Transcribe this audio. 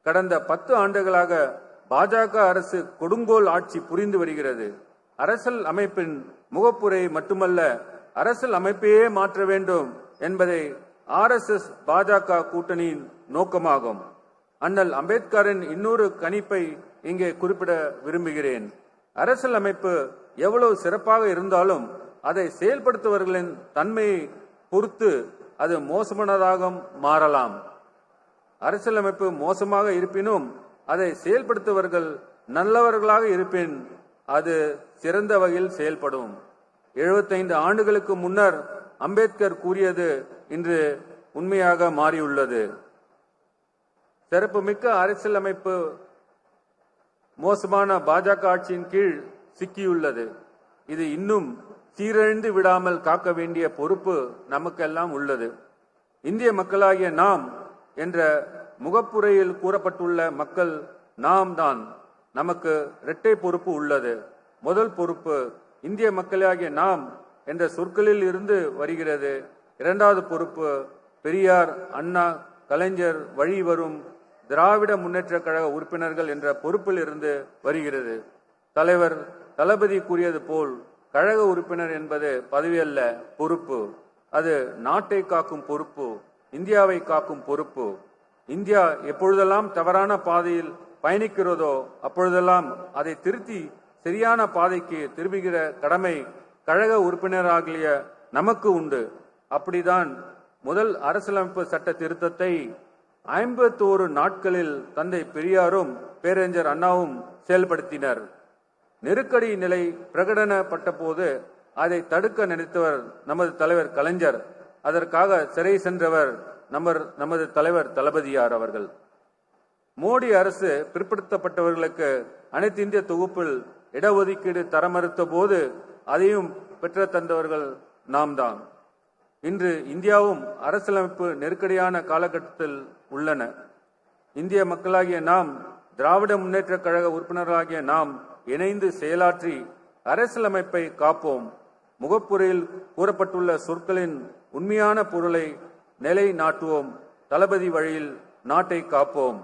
கடந்த 10 ஆண்டுகளாக பாஜக அரசு கொடுங்கோல் ஆட்சி புரிந்து வருகிறது. அரசியல் அமைப்பின் முகப்புரை மட்டுமல்ல, அரசியல் அமைப்பையே மாற்ற வேண்டும் என்பதை RSS பாஜக கூட்டணியின் நோக்கமாகும். அண்ணல் அம்பேத்கரின் இன்னொரு கணிப்பை இங்கே குறிப்பிட விரும்புகிறேன். அரசியல் அமைப்பு எவ்வளவு சிறப்பாக இருந்தாலும் அதை செயல்படுத்துபவர்களின் தன்மையை பொறுத்து அது மோசமானதாக மாறலாம். அரசியலமைப்பு மோசமாக இருப்பினும் அதை செயல்படுத்துபவர்கள் நல்லவர்களாக இருப்பின் அது சிறந்த வகையில் செயல்படும். 75 ஆண்டுகளுக்கு முன்னர் அம்பேத்கர் கூறியது இன்று உண்மையாக மாறியுள்ளது. சிறப்புமிக்க அரசியலமைப்பு மோசமான பாஜக ஆட்சியின் கீழ் சிக்கியுள்ளது. இது இன்னும் சீரழிந்து விடாமல் காக்க வேண்டிய பொறுப்பு நமக்கெல்லாம் உள்ளது. இந்திய மக்களாகிய நாம் என்ற முகப்புரையில் கூறப்பட்டுள்ள மக்கள் நாம் தான். நமக்கு இரட்டை பொறுப்பு உள்ளது. முதல் பொறுப்பு இந்திய மக்களாகிய நாம் என்ற சொற்களில் இருந்து வருகிறது. இரண்டாவது பொறுப்பு பெரியார், அண்ணா, கலைஞர் வழி வரும் திராவிட முன்னேற்ற கழக உறுப்பினர்கள் என்ற பொறுப்பில் இருந்து வருகிறது. தலைவர் தளபதி கூறியது போல் கழக உறுப்பினர் என்பது பதவி அல்ல, பொறுப்பு. அது நாட்டை காக்கும் பொறுப்பு, இந்தியாவை காக்கும் பொறுப்பு. இந்தியா எப்பொழுதெல்லாம் தவறான பாதையில் பயணிக்கிறதோ அப்பொழுதெல்லாம் அதை திருத்தி சரியான பாதைக்கு திரும்புகிற கடமை கழக உறுப்பினராகிய நமக்கு உண்டு. அப்படிதான் முதல் அரசியலமைப்பு சட்ட திருத்தத்தை 51 நாட்களில் தந்தை பெரியாரும் பேரறிஞர் அண்ணாவும் செயல்படுத்தினர். நெருக்கடி நிலை பிரகடனப்பட்ட போது அதை தடுக்க நினைத்தவர் நமது தலைவர் கலைஞர். அதற்காக சிறை சென்றவர் நமது தலைவர் தளபதியார் அவர்கள். மோடி அரசு பிற்படுத்தப்பட்டவர்களுக்கு அனைத்து இந்திய தொகுப்பில் இடஒதுக்கீடு தர மறுத்த போது அதையும் பெற்ற தந்தவர்கள் நாம் தான். இன்று இந்தியாவும் அரசியலமைப்பு நெருக்கடியான காலகட்டத்தில் உள்ளன. இந்திய மக்களாகிய நாம், திராவிட முன்னேற்ற கழக உறுப்பினர்களாகிய நாம் இணைந்து செயலாற்றி அரசியலமைப்பை காப்போம். முகப்புரையில் கூறப்பட்டுள்ள சொற்களின் உண்மையான பொருளை நிலை நாட்டுவோம். தளபதி வழியில் நாட்டை காப்போம்.